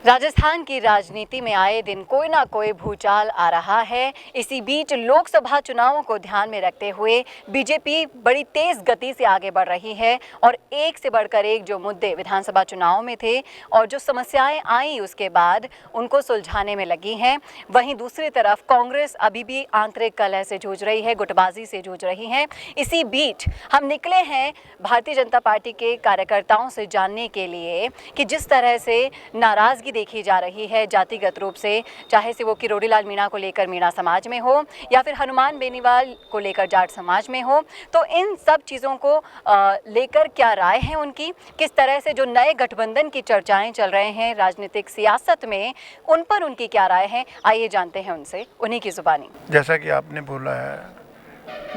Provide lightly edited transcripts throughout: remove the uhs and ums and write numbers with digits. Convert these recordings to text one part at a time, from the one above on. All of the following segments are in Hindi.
राजस्थान की राजनीति में आए दिन कोई ना कोई भूचाल आ रहा है। इसी बीच लोकसभा चुनावों को ध्यान में रखते हुए बीजेपी बड़ी तेज गति से आगे बढ़ रही है और एक से बढ़कर एक जो मुद्दे विधानसभा चुनाव में थे और जो समस्याएं आई उसके बाद उनको सुलझाने में लगी हैं। वहीं दूसरी तरफ कांग्रेस अभी भी आंतरिक कलह से जूझ रही है, गुटबाजी से जूझ रही है। इसी बीच हम निकले हैं भारतीय जनता पार्टी के कार्यकर्ताओं से जानने के लिए कि जिस तरह से नाराजगी देखी जा रही है जातिगत रूप से, चाहे से वो किरोड़ी लाल मीणा को लेकर मीणा समाज में हो या फिर हनुमान बेनीवाल को लेकर जाट समाज में हो, तो इन सब चीज़ों को लेकर क्या राय है उनकी, किस तरह से जो नए गठबंधन की चर्चाएं चल रहे हैं राजनीतिक सियासत में, उन पर उनकी क्या राय है। आइए जानते हैं उनसे, उन्हीं की जुबानी। जैसा कि आपने बोला है,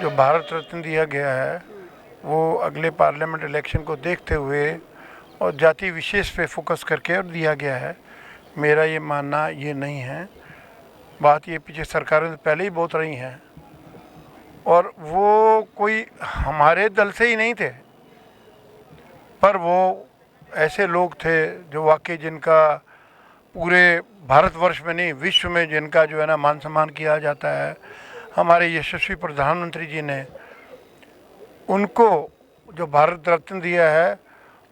जो भारत रत्न दिया गया है वो अगले पार्लियामेंट इलेक्शन को देखते हुए और जाति विशेष पे फोकस करके और दिया गया है। मेरा ये मानना ये नहीं है। बात ये पीछे सरकारों से पहले ही बहुत रही हैं और वो कोई हमारे दल से ही नहीं थे, पर वो ऐसे लोग थे जो वाकई जिनका पूरे भारतवर्ष में नहीं विश्व में जिनका जो है ना मान सम्मान किया जाता है। हमारे यशस्वी प्रधानमंत्री जी ने उनको जो भारत रत्न दिया है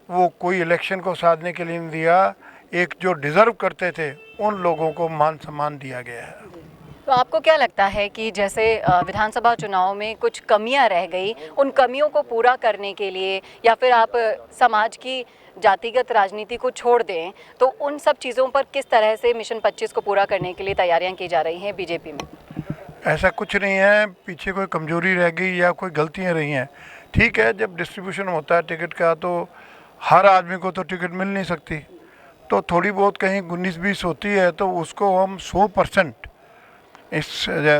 वो कोई इलेक्शन को साधने के लिए नहीं दिया, एक जो डिज़र्व करते थे उन लोगों को मान सम्मान दिया गया है। तो आपको क्या लगता है कि जैसे विधानसभा चुनाव में कुछ कमियां रह गई, उन कमियों को पूरा करने के लिए या फिर आप समाज की जातिगत राजनीति को छोड़ दें, तो उन सब चीज़ों पर किस तरह से मिशन 25 को पूरा करने के लिए तैयारियां की जा रही हैं बीजेपी में? ऐसा कुछ नहीं है, पीछे कोई कमजोरी रह गई या कोई गलतियां रही हैं। ठीक है, जब डिस्ट्रीब्यूशन होता है टिकट का तो हर आदमी को तो टिकट मिल नहीं सकती, तो थोड़ी बहुत कहीं 19-20 होती है तो उसको हम 100% इस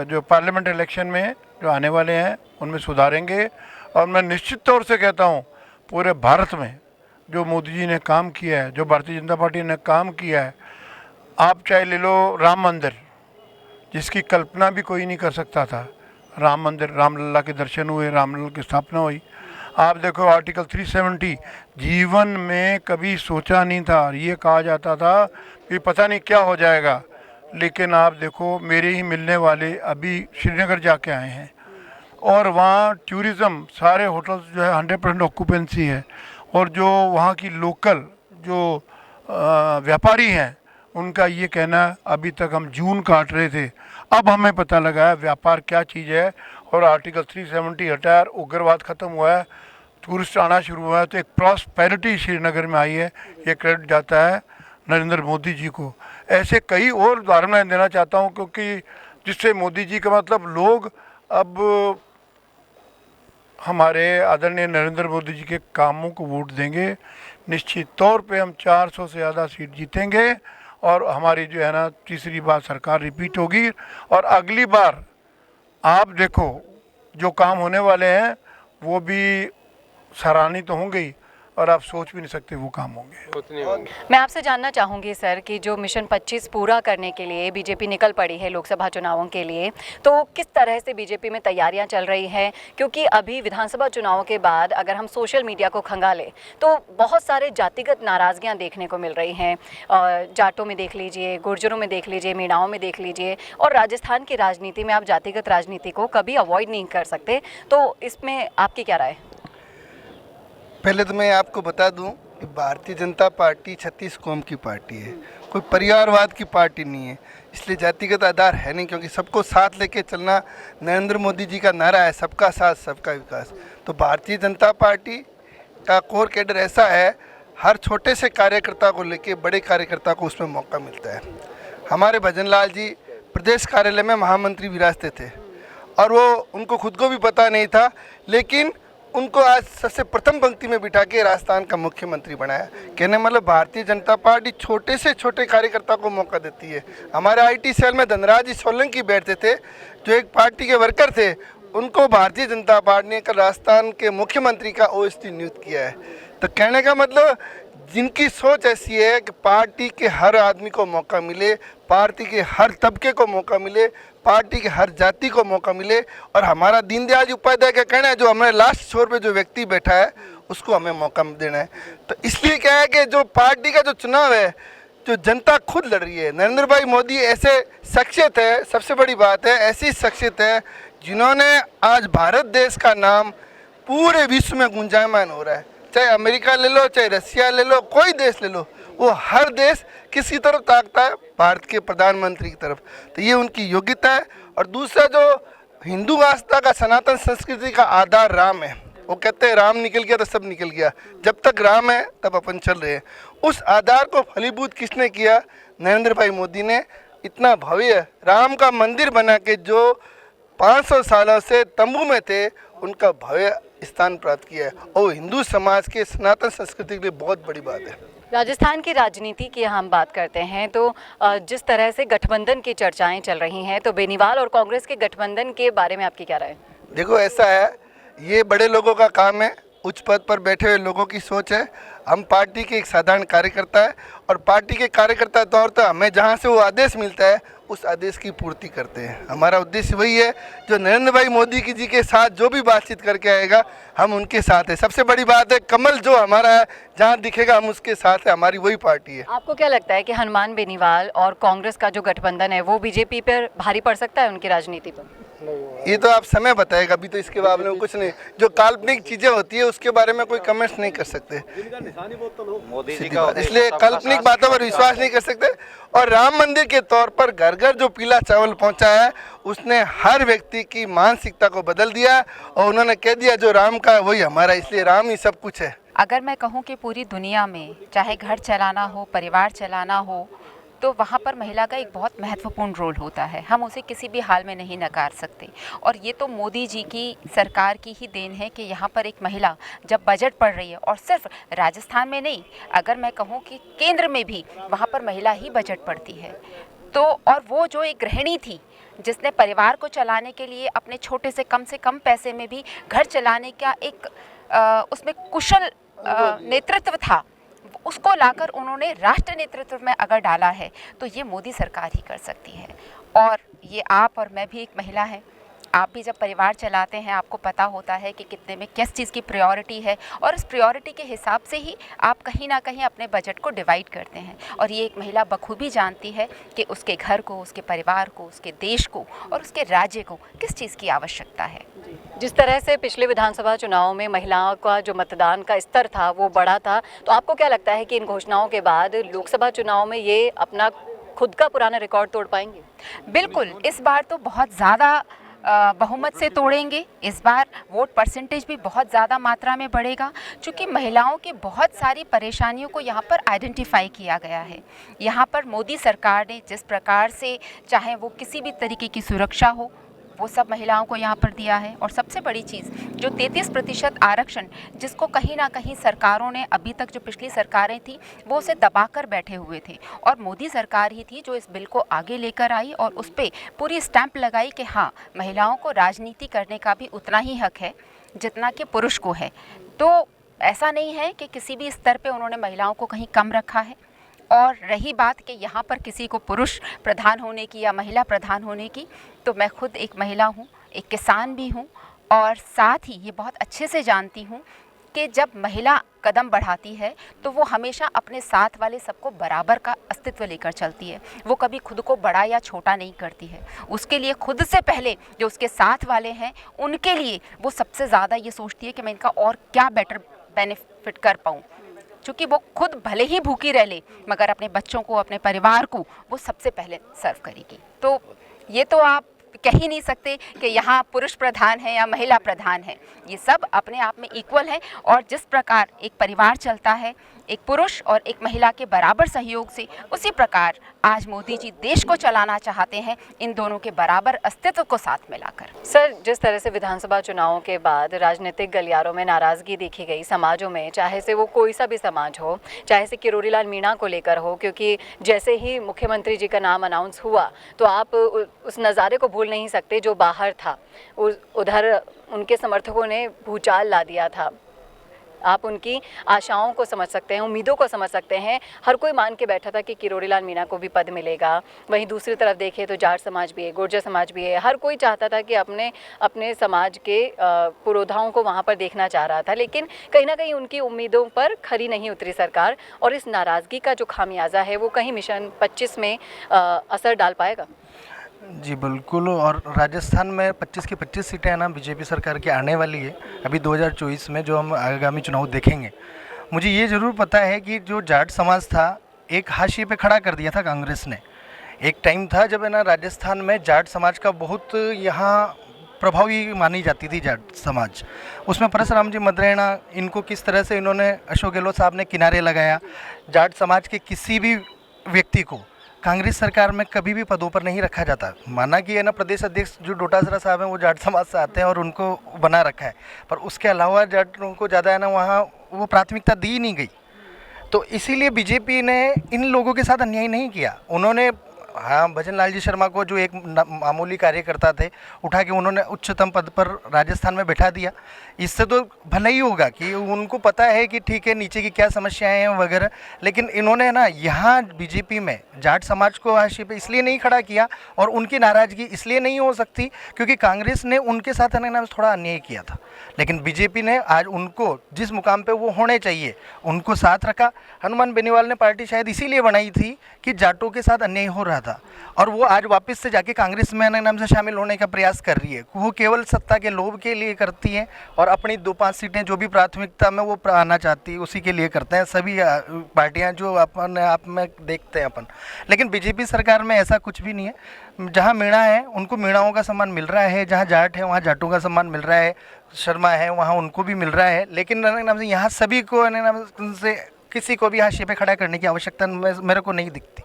जो पार्लियामेंट इलेक्शन में जो आने वाले हैं उनमें सुधारेंगे। और मैं निश्चित तौर से कहता हूँ पूरे भारत में जो मोदी जी ने काम किया है, जो भारतीय जनता पार्टी ने काम किया है, आप चाहे ले लो राम मंदिर, जिसकी कल्पना भी कोई नहीं कर सकता था। राम मंदिर, रामलला के दर्शन हुए, रामलला की स्थापना हुई। आप देखो आर्टिकल 370, जीवन में कभी सोचा नहीं था, ये कहा जाता था कि पता नहीं क्या हो जाएगा, लेकिन आप देखो मेरे ही मिलने वाले अभी श्रीनगर जाके आए हैं और वहाँ टूरिज़्म, सारे होटल्स जो है 100% ऑक्यूपेंसी है और जो वहाँ की लोकल जो व्यापारी हैं उनका ये कहना, अभी तक हम जून काट रहे थे, अब हमें पता लगा है व्यापार क्या चीज़ है और आर्टिकल 370 हटाया, उग्रवाद ख़त्म हुआ है, टूरिस्ट आना शुरू हुआ है, तो एक प्रॉस्पेरिटी श्रीनगर में आई है। ये क्रेडिट जाता है नरेंद्र मोदी जी को। ऐसे कई और उदाहरण मैं देना चाहता हूँ, क्योंकि जिससे मोदी जी का मतलब लोग अब हमारे आदरणीय नरेंद्र मोदी जी के कामों को वोट देंगे। निश्चित तौर पे हम 400 से ज़्यादा सीट जीतेंगे और हमारी जो है ना तीसरी बार सरकार रिपीट होगी। और अगली बार आप देखो जो काम होने वाले हैं वो भी सराहनीय तो होंगे ही, और आप सोच भी नहीं सकते वो काम होंगे। मैं आपसे जानना चाहूँगी सर कि जो मिशन 25 पूरा करने के लिए बीजेपी निकल पड़ी है लोकसभा चुनावों के लिए, तो किस तरह से बीजेपी में तैयारियां चल रही हैं? क्योंकि अभी विधानसभा चुनावों के बाद अगर हम सोशल मीडिया को खंगालें तो बहुत सारे जातिगत नाराज़गियाँ देखने को मिल रही हैं। जाटों में देख लीजिए, गुर्जरों में देख लीजिए, मीणाओं में देख लीजिए, और राजस्थान की राजनीति में आप जातिगत राजनीति को कभी अवॉइड नहीं कर सकते, तो इसमें आपकी क्या राय? पहले तो मैं आपको बता दूं कि भारतीय जनता पार्टी 36 कौम की पार्टी है, कोई परिवारवाद की पार्टी नहीं है, इसलिए जातिगत आधार है नहीं, क्योंकि सबको साथ लेके चलना नरेंद्र मोदी जी का नारा है, सबका साथ सबका विकास। तो भारतीय जनता पार्टी का कोर कैडर ऐसा है, हर छोटे से कार्यकर्ता को लेके बड़े कार्यकर्ता को उसमें मौका मिलता है। हमारे भजन लाल जी प्रदेश कार्यालय में महामंत्री विराजते थे और वो उनको खुद को भी पता नहीं था, लेकिन उनको आज सबसे प्रथम पंक्ति में बिठा के राजस्थान का मुख्यमंत्री बनाया। कहने मतलब भारतीय जनता पार्टी छोटे से छोटे कार्यकर्ता को मौका देती है। हमारे आईटी सेल में धनराज जी सोलंकी बैठते थे, जो एक पार्टी के वर्कर थे, उनको भारतीय जनता पार्टी ने कल राजस्थान के मुख्यमंत्री का ओएसडी नियुक्त किया है। तो कहने का मतलब जिनकी सोच ऐसी है कि पार्टी के हर आदमी को मौका मिले, पार्टी के हर तबके को मौका मिले, पार्टी के हर जाति को मौका मिले। और हमारा दीनदयाल उपाध्याय का कहना है, जो हमारे लास्ट छोर पे जो व्यक्ति बैठा है उसको हमें मौका देना है। तो इसलिए क्या है कि जो पार्टी का जो चुनाव है जो जनता खुद लड़ रही है। नरेंद्र भाई मोदी ऐसे शख्सियत है, सबसे बड़ी बात है, ऐसी शख्सियत है जिन्होंने आज भारत देश का नाम पूरे विश्व में गुंजायमान हो रहा है। चाहे अमेरिका ले लो, चाहे रसिया ले लो, कोई देश ले लो, वो हर देश किसकी तरफ ताकता है? भारत के प्रधानमंत्री की तरफ। तो ये उनकी योग्यता है। और दूसरा, जो हिंदू आस्था का, सनातन संस्कृति का आधार राम है। वो कहते हैं राम निकल गया तो सब निकल गया। जब तक राम है तब अपन चल रहे हैं। उस आधार को फलीभूत किसने किया? नरेंद्र भाई मोदी ने। इतना भव्य राम का मंदिर बना के जो 500 सालों से तंबू में थे, उनका भव्य स्थान प्राप्त किया है। और हिंदू समाज के सनातन संस्कृति के लिए बहुत बड़ी बात है। राजस्थान की राजनीति की हम बात करते हैं तो जिस तरह से गठबंधन की चर्चाएं चल रही हैं, तो बेनीवाल और कांग्रेस के गठबंधन के बारे में आपकी क्या राय है? देखो, ऐसा है, ये बड़े लोगों का काम है, उच्च पद पर बैठे हुए लोगों की सोच है। हम पार्टी के एक साधारण कार्यकर्ता है और पार्टी के कार्यकर्ता तौर पर हमें जहाँ से वो आदेश मिलता है उस आदेश की पूर्ति करते हैं। हमारा उद्देश्य वही है, जो नरेंद्र भाई मोदी जी के साथ जो भी बातचीत करके आएगा हम उनके साथ है। सबसे बड़ी बात है, कमल जो हमारा है जहाँ दिखेगा हम उसके साथ है, हमारी वही पार्टी है। आपको क्या लगता है कि हनुमान बेनीवाल और कांग्रेस का जो गठबंधन है वो बीजेपी पर भारी पड़ सकता है, उनकी राजनीति पर? ये तो आप समय बताएगा, अभी तो इसके बारे में कुछ नहीं। जो काल्पनिक चीजें होती है उसके बारे में कोई कमेंट्स नहीं कर सकते, इसलिए काल्पनिक बातों पर विश्वास नहीं कर सकते। और राम मंदिर के तौर पर घर घर जो पीला चावल पहुंचा है, उसने हर व्यक्ति की मानसिकता को बदल दिया और उन्होंने कह दिया जो राम का है वही हमारा, इसलिए राम ही सब कुछ है। अगर मैं कहूँ कि पूरी दुनिया में चाहे घर चलाना हो, परिवार चलाना हो, तो वहाँ पर महिला का एक बहुत महत्वपूर्ण रोल होता है। हम उसे किसी भी हाल में नहीं नकार सकते। और ये तो मोदी जी की सरकार की ही देन है कि यहाँ पर एक महिला जब बजट पढ़ रही है, और सिर्फ राजस्थान में नहीं, अगर मैं कहूँ कि केंद्र में भी वहाँ पर महिला ही बजट पढ़ती है। तो और वो जो एक गृहिणी थी जिसने परिवार को चलाने के लिए अपने छोटे से कम पैसे में भी घर चलाने का एक उसमें कुशल नेतृत्व था, उसको लाकर उन्होंने राष्ट्र नेतृत्व में अगर डाला है तो ये मोदी सरकार ही कर सकती है। और ये आप और मैं भी एक महिला है। आप भी जब परिवार चलाते हैं आपको पता होता है कि कितने में किस चीज़ की प्रायोरिटी है, और इस प्रायोरिटी के हिसाब से ही आप कहीं ना कहीं अपने बजट को डिवाइड करते हैं। और ये एक महिला बखूबी जानती है कि उसके घर को, उसके परिवार को, उसके देश को और उसके राज्य को किस चीज़ की आवश्यकता है। जिस तरह से पिछले विधानसभा चुनाव में महिलाओं का जो मतदान का स्तर था वो बढ़ा था, तो आपको क्या लगता है कि इन घोषणाओं के बाद लोकसभा चुनाव में ये अपना खुद का पुराना रिकॉर्ड तोड़ पाएंगे? बिल्कुल, इस बार तो बहुत ज़्यादा बहुमत से तोड़ेंगे। इस बार वोट परसेंटेज भी बहुत ज़्यादा मात्रा में बढ़ेगा, क्योंकि महिलाओं की बहुत सारी परेशानियों को यहाँ पर आइडेंटिफाई किया गया है। यहाँ पर मोदी सरकार ने जिस प्रकार से, चाहे वो किसी भी तरीके की सुरक्षा हो, वो सब महिलाओं को यहाँ पर दिया है। और सबसे बड़ी चीज़ जो 33% आरक्षण, जिसको कहीं ना कहीं सरकारों ने, अभी तक जो पिछली सरकारें थी वो उसे दबाकर बैठे हुए थे, और मोदी सरकार ही थी जो इस बिल को आगे लेकर आई और उस पर पूरी स्टैंप लगाई कि हाँ, महिलाओं को राजनीति करने का भी उतना ही हक है जितना कि पुरुष को है। तो ऐसा नहीं है कि किसी भी स्तर पर उन्होंने महिलाओं को कहीं कम रखा है। और रही बात कि यहाँ पर किसी को पुरुष प्रधान होने की या महिला प्रधान होने की, तो मैं खुद एक महिला हूँ, एक किसान भी हूँ, और साथ ही ये बहुत अच्छे से जानती हूँ कि जब महिला कदम बढ़ाती है तो वो हमेशा अपने साथ वाले सबको बराबर का अस्तित्व लेकर चलती है। वो कभी खुद को बड़ा या छोटा नहीं करती है। उसके लिए खुद से पहले जो उसके साथ वाले हैं उनके लिए वो सबसे ज़्यादा ये सोचती है कि मैं इनका और क्या बेटर बेनिफिट कर पाऊँ, क्योंकि वो खुद भले ही भूखी रह ले मगर अपने बच्चों को, अपने परिवार को वो सबसे पहले सर्व करेगी। तो ये तो आप कह ही नहीं सकते कि यहाँ पुरुष प्रधान है या महिला प्रधान है, ये सब अपने आप में इक्वल है। और जिस प्रकार एक परिवार चलता है एक पुरुष और एक महिला के बराबर सहयोग से, उसी प्रकार आज मोदी जी देश को चलाना चाहते हैं इन दोनों के बराबर अस्तित्व को साथ मिलाकर। सर, जिस तरह से विधानसभा चुनावों के बाद राजनीतिक गलियारों में नाराज़गी देखी गई समाजों में, चाहे से वो कोई सा भी समाज हो, चाहे से किरोड़ी लाल मीणा को लेकर हो, क्योंकि जैसे ही मुख्यमंत्री जी का नाम अनाउंस हुआ तो आप उस नज़ारे को भूल नहीं सकते जो बाहर था। उधर उनके समर्थकों ने भूचाल ला दिया था। आप उनकी आशाओं को समझ सकते हैं, उम्मीदों को समझ सकते हैं। हर कोई मान के बैठा था कि किरोड़ी लाल मीणा को भी पद मिलेगा। वहीं दूसरी तरफ देखें तो जाट समाज भी है, गुर्जर समाज भी है। हर कोई चाहता था कि अपने समाज के पुरोधाओं को वहाँ पर देखना चाह रहा था, लेकिन कहीं ना कहीं उनकी उम्मीदों पर खरी नहीं उतरी सरकार, और इस नाराज़गी का जो खामियाजा है वो कहीं मिशन 25 में असर डाल पाएगा। जी बिल्कुल। और राजस्थान में 25 की 25 सीटें है ना बीजेपी सरकार की आने वाली है अभी 2024 में, जो हम आगामी चुनाव देखेंगे। मुझे ये ज़रूर पता है कि जो जाट समाज था एक हाशिए पे खड़ा कर दिया था कांग्रेस ने। एक टाइम था जब है ना राजस्थान में जाट समाज का बहुत यहाँ प्रभावी मानी जाती थी जाट समाज। उसमें परशुराम जी मदरेना, इनको किस तरह से इन्होंने, अशोक गहलोत साहब ने किनारे लगाया। जाट समाज के किसी भी व्यक्ति को कांग्रेस सरकार में कभी भी पदों पर नहीं रखा जाता। माना कि है ना प्रदेश अध्यक्ष जो डोटासरा साहब हैं वो जाट समाज से आते हैं और उनको बना रखा है, पर उसके अलावा जाटों को ज़्यादा है ना वहाँ वो प्राथमिकता दी नहीं गई। तो इसीलिए बीजेपी ने इन लोगों के साथ अन्याय नहीं किया। उन्होंने हाँ भजन लाल जी शर्मा को, जो एक मामूली कार्यकर्ता थे, उठा के उन्होंने उच्चतम पद पर राजस्थान में बैठा दिया। इससे तो भला ही होगा कि उनको पता है कि ठीक है नीचे की क्या समस्याएं हैं वगैरह, लेकिन इन्होंने ना यहाँ बीजेपी में जाट समाज को हाशिए पे इसलिए नहीं खड़ा किया, और उनकी नाराज़गी इसलिए नहीं हो सकती क्योंकि कांग्रेस ने उनके साथ है ना थोड़ा अन्याय किया था। लेकिन बीजेपी ने आज उनको जिस मुकाम पे वो होने चाहिए उनको साथ रखा। हनुमान बेनीवाल ने पार्टी शायद इसीलिए बनाई थी कि जाटों के साथ अन्याय हो रहा था, और वो आज वापस से जाके कांग्रेस में नाम से शामिल होने का प्रयास कर रही है। वो केवल सत्ता के लोभ के लिए करती है और अपनी 2-5 सीटें जो भी प्राथमिकता में वो आना चाहती है उसी के लिए करते हैं सभी पार्टियां जो अपन आप में देखते हैं अपन। लेकिन बीजेपी सरकार में ऐसा कुछ भी नहीं है। जहाँ मीणा है उनको मीणाओं का सम्मान मिल रहा है, जहाँ जाट है वहाँ जाटों का सम्मान मिल रहा है, शर्मा है वहाँ उनको भी मिल रहा है। लेकिन नाम से यहाँ सभी को नाम से किसी को भी हाशिए पे खड़ा करने की आवश्यकता मेरे को नहीं दिखती।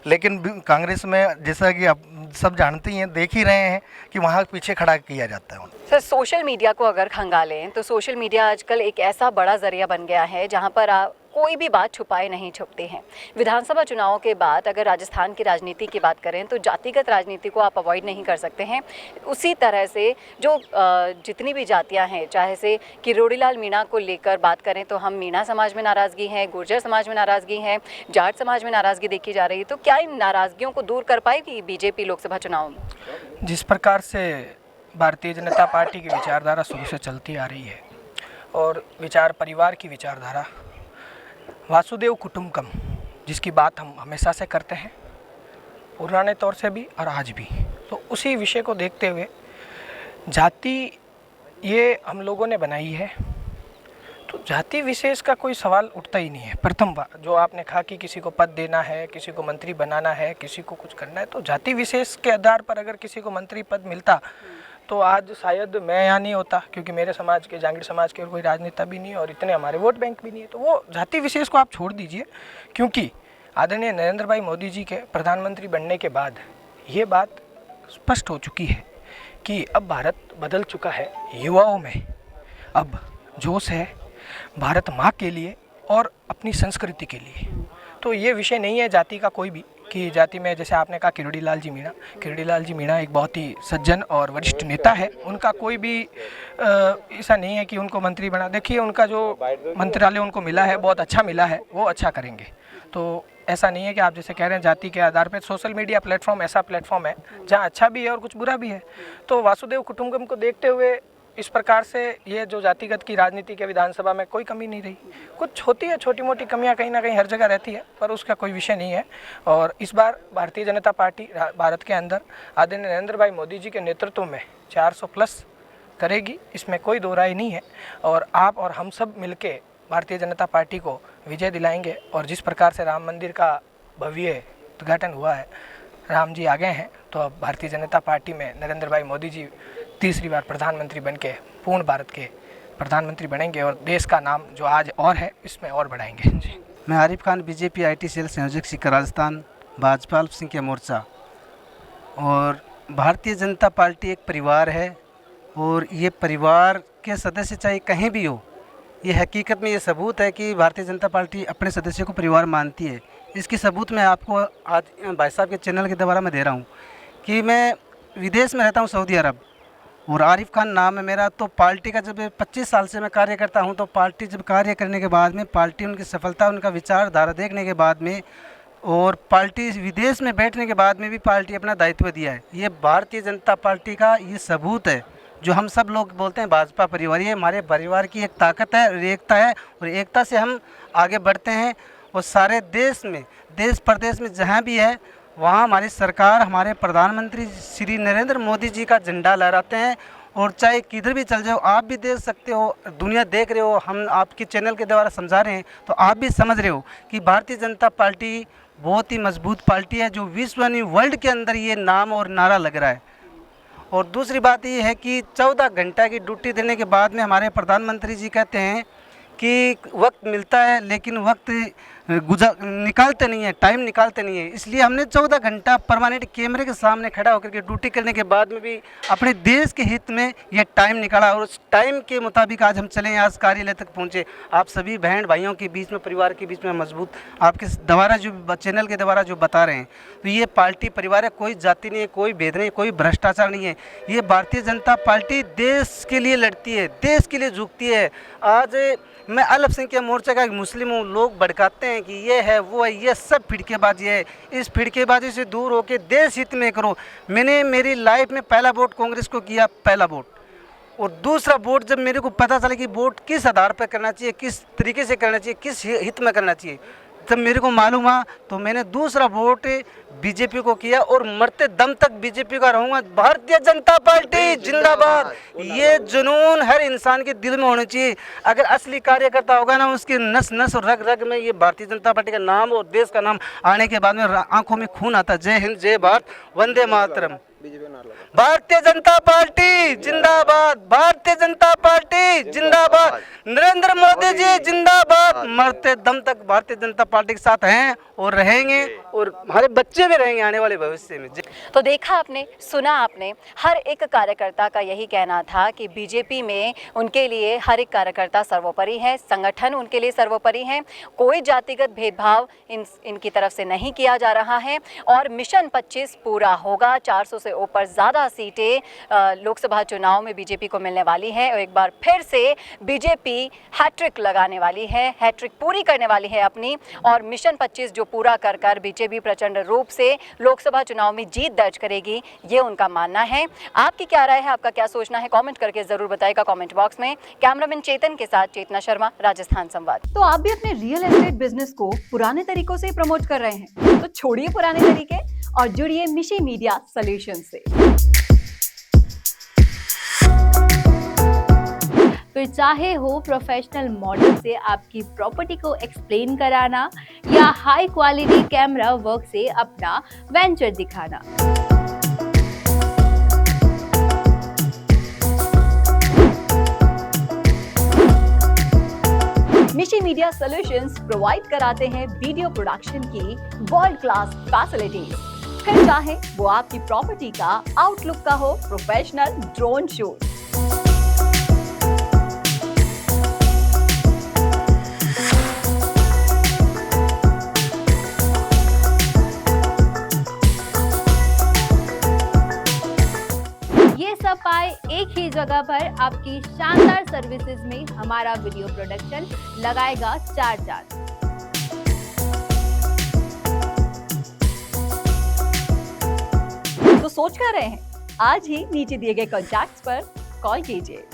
लेकिन कांग्रेस में जैसा कि आप सब जानते ही हैं, देख ही रहे हैं कि वहाँ पीछे खड़ा किया जाता है। सर, सोशल मीडिया को अगर खंगालें तो सोशल मीडिया आजकल एक ऐसा बड़ा जरिया बन गया है जहाँ पर कोई भी बात छुपाए नहीं छुपती हैं। विधानसभा चुनाव के बाद अगर राजस्थान की राजनीति की बात करें तो जातिगत राजनीति को आप अवॉइड नहीं कर सकते हैं। उसी तरह से जो जितनी भी जातियां हैं, चाहे से किरोड़ी लाल मीणा को लेकर बात करें तो हम मीणा समाज में नाराज़गी है, गुर्जर समाज में नाराज़गी है, जाट समाज में नाराज़गी देखी जा रही है। तो क्या इन नाराज़गियों को दूर कर पाएगी बीजेपी लोकसभा चुनाव में? जिस प्रकार से भारतीय जनता पार्टी की विचारधारा शुरू से चलती आ रही है, और विचार परिवार की विचारधारा, वासुदेव कुटुंबकम, जिसकी बात हम हमेशा से करते हैं, पुराने तौर से भी और आज भी, तो उसी विषय को देखते हुए जाति ये हम लोगों ने बनाई है। तो जाति विशेष का कोई सवाल उठता ही नहीं है। प्रथम बात जो आपने कहा कि किसी को पद देना है, किसी को मंत्री बनाना है, किसी को कुछ करना है, तो जाति विशेष के आधार पर अगर किसी को मंत्री पद मिलता तो आज शायद मैं यहाँ नहीं होता, क्योंकि मेरे समाज के, जांगीर समाज के कोई राजनेता भी नहीं है और इतने हमारे वोट बैंक भी नहीं है। तो वो जाति विशेष को आप छोड़ दीजिए, क्योंकि आदरणीय नरेंद्र भाई मोदी जी के प्रधानमंत्री बनने के बाद ये बात स्पष्ट हो चुकी है कि अब भारत बदल चुका है। युवाओं में अब जोश है भारत माँ के लिए और अपनी संस्कृति के लिए। तो ये विषय नहीं है जाति का कोई भी, कि जाति में, जैसे आपने कहा किरोड़ी लाल जी मीणा एक बहुत ही सज्जन और वरिष्ठ नेता है। उनका कोई भी ऐसा नहीं है कि उनको मंत्री बना। देखिए उनका जो मंत्रालय उनको मिला है बहुत अच्छा मिला है, वो अच्छा करेंगे। तो ऐसा नहीं है कि आप जैसे कह रहे हैं जाति के आधार पर। सोशल मीडिया प्लेटफॉर्म ऐसा प्लेटफॉर्म है जहाँ अच्छा भी है और कुछ बुरा भी है। तो वासुदेव कुटुंबकम को देखते हुए इस प्रकार से ये जो जातिगत की राजनीति के विधानसभा में कोई कमी नहीं रही। कुछ होती है छोटी मोटी कमियां, कहीं ना कहीं हर जगह रहती है, पर उसका कोई विषय नहीं है। और इस बार भारतीय जनता पार्टी भारत के अंदर आदरणीय नरेंद्र भाई मोदी जी के नेतृत्व में 400 प्लस करेगी, इसमें कोई दो राय नहीं है। और आप और हम सब मिलके भारतीय जनता पार्टी को विजय दिलाएंगे। और जिस प्रकार से राम मंदिर का भव्य उद्घाटन हुआ है, राम जी आ गए हैं, तो अब भारतीय जनता पार्टी में नरेंद्र भाई मोदी जी तीसरी बार प्रधानमंत्री बनके पूर्ण भारत के प्रधानमंत्री बनेंगे और देश का नाम जो आज और है इसमें और बढ़ाएंगे। जी, मैं Arif Khan, BJP IT cell संयोजक सीकर राजस्थान, भाजपा अल्पसंख्यक मोर्चा। और भारतीय जनता पार्टी एक परिवार है और ये परिवार के सदस्य चाहे कहीं भी हो, ये हकीकत में ये सबूत है कि भारतीय जनता पार्टी अपने सदस्यों को परिवार मानती है। इसकी सबूत मैं आपको आज भाई साहब के चैनल के द्वारा मैं दे रहा हूँ कि मैं विदेश में रहता हूँ, सऊदी अरब, और आरिफ खान नाम है मेरा। तो पार्टी का जब 25 साल से मैं कार्य करता हूं, तो पार्टी जब कार्य करने के बाद में, पार्टी उनकी सफलता, उनका विचारधारा देखने के बाद में, और पार्टी विदेश में बैठने के बाद में भी पार्टी अपना दायित्व दिया है। ये भारतीय जनता पार्टी का ये सबूत है, जो हम सब लोग बोलते हैं भाजपा परिवार, ये हमारे परिवार की एक ताकत है और एकता है, और एकता से हम आगे बढ़ते हैं। और सारे देश में, देश प्रदेश में जहाँ भी है, वहाँ हमारी सरकार, हमारे प्रधानमंत्री श्री नरेंद्र मोदी जी का झंडा लहराते हैं। और चाहे किधर भी चल जाओ, आप भी देख सकते हो, दुनिया देख रहे हो, हम आपके चैनल के द्वारा समझा रहे हैं, तो आप भी समझ रहे हो कि भारतीय जनता पार्टी बहुत ही मजबूत पार्टी है, जो विश्व नहीं वर्ल्ड के अंदर ये नाम और नारा लग रहा है। और दूसरी बात ये है कि 14 घंटा की ड्यूटी देने के बाद में हमारे प्रधानमंत्री जी कहते हैं कि वक्त मिलता है, लेकिन वक्त निकालते नहीं है, टाइम निकालते नहीं है। इसलिए हमने 14 घंटा परमानेंट कैमरे के सामने खड़ा होकर के ड्यूटी करने के बाद में भी अपने देश के हित में ये टाइम निकाला, और उस टाइम के मुताबिक आज हम चले, आज कार्यालय तक पहुँचे। आप सभी बहन भाइयों के बीच में, परिवार के बीच में मजबूत, आपके द्वारा जो चैनल के द्वारा जो बता रहे हैं, तो ये पार्टी परिवार है, कोई जाति नहीं है, कोई भेद नहीं है, कोई भ्रष्टाचार नहीं है। ये भारतीय जनता पार्टी देश के लिए लड़ती है, देश के लिए झुकती है। आज मैं अल्पसंख्यक मोर्चा का एक मुस्लिम हूँ, लोग भड़काते हैं कि ये है वो है, ये सब फिड़केबाजी है। इस फिड़केबाजी से दूर होकर देश हित में करो। मैंने मेरी लाइफ में पहला वोट कांग्रेस को किया, पहला वोट, और दूसरा वोट जब मेरे को पता चला कि वोट किस आधार पर करना चाहिए, किस तरीके से करना चाहिए, किस हित में करना चाहिए, जब मेरे को मालूम हुआ, तो मैंने दूसरा वोट बीजेपी को किया, और मरते दम तक बीजेपी का रहूँगा। भारतीय जनता पार्टी जिंदाबाद। ये जुनून हर इंसान के दिल में होना चाहिए। अगर असली कार्यकर्ता होगा ना, उसके नस नस और रग रग में ये भारतीय जनता पार्टी का नाम और देश का नाम आने के बाद में आंखों में खून आता। जय हिंद, जय भारत, वंदे मातरम। भारतीय जनता पार्टी जिंदाबाद, भारतीय जनता पार्टी जिंदाबाद, नरेंद्र मोदी जी जिंदाबाद। मरते दम तक भारतीय जनता पार्टी के साथ हैं और रहेंगे, और हमारे बच्चे भी रहेंगे आने वाले भविष्य में। तो देखा आपने, सुना आपने, हर एक कार्यकर्ता का यही कहना था कि बीजेपी में उनके लिए हर एक कार्यकर्ता सर्वोपरि है, संगठन उनके लिए सर्वोपरि है, कोई जातिगत भेदभाव इनकी तरफ से नहीं किया जा रहा है, और मिशन 25 पूरा होगा। 400 से ऊपर ज़्यादा सीटें लोकसभा चुनाव में बीजेपी को मिलने वाली है, और एक बार फिर से बीजेपी हैट्रिक लगाने वाली है, हैट्रिक पूरी करने वाली है अपनी, और मिशन 25 जो पूरा कर कर बीजेपी प्रचंड रूप से लोकसभा चुनाव में जीत दर्ज करेगी, ये उनका मानना है। आपकी क्या राय है, आपका क्या सोचना है, कमेंट करके जरूर बताइएगा कमेंट बॉक्स में। कैमरामैन चेतन के साथ चेतना शर्मा, राजस्थान संवाद। तो आप भी अपने रियल एस्टेट बिजनेस को पुराने तरीकों से प्रमोट कर रहे हैं, तो छोड़िए पुराने तरीके और जुड़िए मिशी मीडिया सॉल्यूशन से। फिर चाहे हो प्रोफेशनल मॉडल से आपकी प्रॉपर्टी को एक्सप्लेन कराना, या हाई क्वालिटी कैमरा वर्क से अपना वेंचर दिखाना, मिशी मीडिया सॉल्यूशंस प्रोवाइड कराते हैं वीडियो प्रोडक्शन की वर्ल्ड क्लास फैसिलिटीज। फिर चाहे वो आपकी प्रॉपर्टी का आउटलुक का हो प्रोफेशनल ड्रोन शूट, ये सब पाए एक ही जगह पर आपकी शानदार सर्विसेज में हमारा वीडियो प्रोडक्शन लगाएगा 4 चांद। तो सोच कर रहे हैं, आज ही नीचे दिए गए कॉन्टैक्ट्स पर कॉल कीजिए।